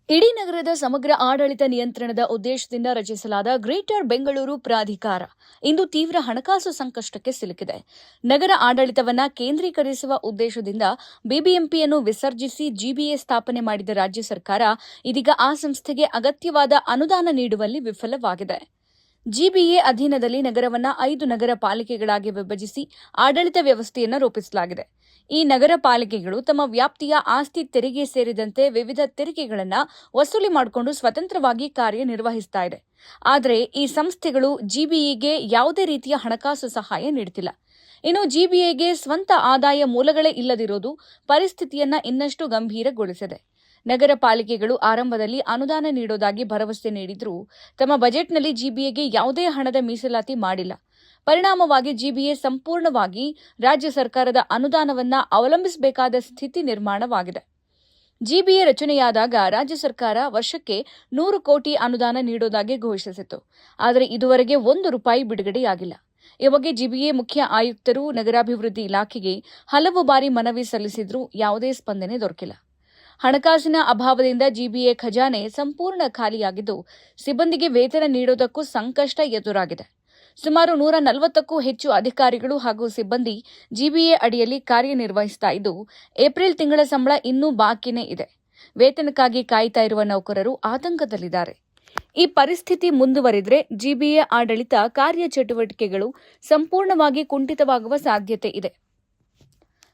ಇಡೀ ನಗರದ ಸಮಗ್ರ ಆಡಳಿತ ನಿಯಂತ್ರಣದ ಉದ್ದೇಶದಿಂದ ರಚಿಸಲಾದ ಗ್ರೇಟರ್ ಬೆಂಗಳೂರು ಪ್ರಾಧಿಕಾರ ಇಂದು ತೀವ್ರ ಹಣಕಾಸು ಸಂಕಷ್ಟಕ್ಕೆ ಸಿಲುಕಿದೆ. ನಗರ ಆಡಳಿತವನ್ನು ಕೇಂದ್ರೀಕರಿಸುವ ಉದ್ದೇಶದಿಂದ ಬಿಬಿಎಂಪಿಯನ್ನು ವಿಸರ್ಜಿಸಿ ಜಿಬಿಎ ಸ್ಥಾಪನೆ ಮಾಡಿದ ರಾಜ್ಯ ಸರ್ಕಾರ ಇದೀಗ ಆ ಸಂಸ್ಥೆಗೆ ಅಗತ್ಯವಾದ ಅನುದಾನ ನೀಡುವಲ್ಲಿ ವಿಫಲವಾಗಿದೆ. ಜಿಬಿಎ ಅಧೀನದಲ್ಲಿ ನಗರವನ್ನು 5 ನಗರ ಪಾಲಿಕೆಗಳಾಗಿ ವಿಭಜಿಸಿ ಆಡಳಿತ ವ್ಯವಸ್ಥೆಯನ್ನು ರೂಪಿಸಲಾಗಿದೆ. ಈ ನಗರ ಪಾಲಿಕೆಗಳು ತಮ್ಮ ವ್ಯಾಪ್ತಿಯ ಆಸ್ತಿ ತೆರಿಗೆ ಸೇರಿದಂತೆ ವಿವಿಧ ತೆರಿಗೆಗಳನ್ನು ವಸೂಲಿ ಮಾಡಿಕೊಂಡು ಸ್ವತಂತ್ರವಾಗಿ ಕಾರ್ಯನಿರ್ವಹಿಸುತ್ತಾ ಇದೆ. ಆದರೆ ಈ ಸಂಸ್ಥೆಗಳು ಜಿಬಿಎಗೆ ಯಾವುದೇ ರೀತಿಯ ಹಣಕಾಸು ಸಹಾಯ ನೀಡುತ್ತಿಲ್ಲ. ಇನ್ನು ಜಿಬಿಎಗೆ ಸ್ವಂತ ಆದಾಯ ಮೂಲಗಳೇ ಇಲ್ಲದಿರುವುದು ಪರಿಸ್ಥಿತಿಯನ್ನು ಇನ್ನಷ್ಟು ಗಂಭೀರಗೊಳಿಸಿದೆ. ನಗರ ಪಾಲಿಕೆಗಳು ಆರಂಭದಲ್ಲಿ ಅನುದಾನ ನೀಡುವುದಾಗಿ ಭರವಸೆ ನೀಡಿದರೂ ತಮ್ಮ ಬಜೆಟ್ನಲ್ಲಿ ಜಿಬಿಎಗೆ ಯಾವುದೇ ಹಣದ ಮೀಸಲಾತಿ ಮಾಡಿಲ್ಲ. ಪರಿಣಾಮವಾಗಿ ಜಿಬಿಎ ಸಂಪೂರ್ಣವಾಗಿ ರಾಜ್ಯ ಸರ್ಕಾರದ ಅನುದಾನವನ್ನು ಅವಲಂಬಿಸಬೇಕಾದ ಸ್ಥಿತಿ ನಿರ್ಮಾಣವಾಗಿದೆ. ಜಿಬಿಎ ರಚನೆಯಾದಾಗ ರಾಜ್ಯ ಸರ್ಕಾರ ವರ್ಷಕ್ಕೆ 100 ಕೋಟಿ ಅನುದಾನ ನೀಡುವುದಾಗಿ ಘೋಷಿಸಿತ್ತು. ಆದರೆ ಇದುವರೆಗೆ ₹1 ಬಿಡುಗಡೆಯಾಗಿಲ್ಲ. ಈ ಬಗ್ಗೆ ಜಿಬಿಎ ಮುಖ್ಯ ಆಯುಕ್ತರು ನಗರಾಭಿವೃದ್ಧಿ ಇಲಾಖೆಗೆ ಹಲವು ಬಾರಿ ಮನವಿ ಸಲ್ಲಿಸಿದ್ರೂ ಯಾವುದೇ ಸ್ಪಂದನೆ ದೊರಕಿಲ್ಲ. ಹಣಕಾಸಿನ ಅಭಾವದಿಂದ ಜಿಬಿಎ ಖಜಾನೆ ಸಂಪೂರ್ಣ ಖಾಲಿಯಾಗಿದ್ದು, ಸಿಬ್ಬಂದಿಗೆ ವೇತನ ನೀಡುವುದಕ್ಕೂ ಸಂಕಷ್ಟ ಎದುರಾಗಿದೆ. ಸುಮಾರು 140ಕ್ಕೂ ಹೆಚ್ಚು ಅಧಿಕಾರಿಗಳು ಹಾಗೂ ಸಿಬ್ಬಂದಿ ಜಿಬಿಎ ಅಡಿಯಲ್ಲಿ ಕಾರ್ಯನಿರ್ವಹಿಸುತ್ತಾ ಇದ್ದು, ಏಪ್ರಿಲ್ ತಿಂಗಳ ಸಂಬಳ ಇನ್ನೂ ಬಾಕಿನೇ ಇದೆ. ವೇತನಕ್ಕಾಗಿ ಕಾಯ್ತಾ ಇರುವ ನೌಕರರು ಆತಂಕದಲ್ಲಿದ್ದಾರೆ. ಈ ಪರಿಸ್ಥಿತಿ ಮುಂದುವರಿದರೆ ಜಿಬಿಎ ಆಡಳಿತ ಕಾರ್ಯಚಟುವಟಿಕೆಗಳು ಸಂಪೂರ್ಣವಾಗಿ ಕುಂಠಿತವಾಗುವ ಸಾಧ್ಯತೆ ಇದೆ.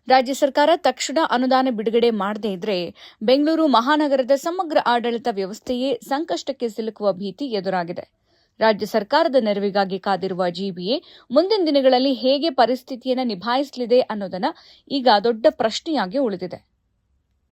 ರಾಜ್ಯ ಸರ್ಕಾರ ತಕ್ಷಣ ಅನುದಾನ ಬಿಡುಗಡೆ ಮಾಡದೇ ಇದ್ರೆ ಬೆಂಗಳೂರು ಮಹಾನಗರದ ಸಮಗ್ರ ಆಡಳಿತ ವ್ಯವಸ್ಥೆಯೇ ಸಂಕಷ್ಟಕ್ಕೆ ಸಿಲುಕುವ ಭೀತಿ ಎದುರಾಗಿದೆ. ರಾಜ್ಯ ಸರ್ಕಾರದ ನೆರವಿಗಾಗಿ ಕಾದಿರುವ ಜಿಬಿಎ ಮುಂದಿನ ದಿನಗಳಲ್ಲಿ ಹೇಗೆ ಪರಿಸ್ಥಿತಿಯನ್ನು ನಿಭಾಯಿಸಲಿದೆ ಅನ್ನೋದನ್ನ ಈಗ ದೊಡ್ಡ ಪ್ರಶ್ನೆಯಾಗಿ ಉಳಿದಿದೆ.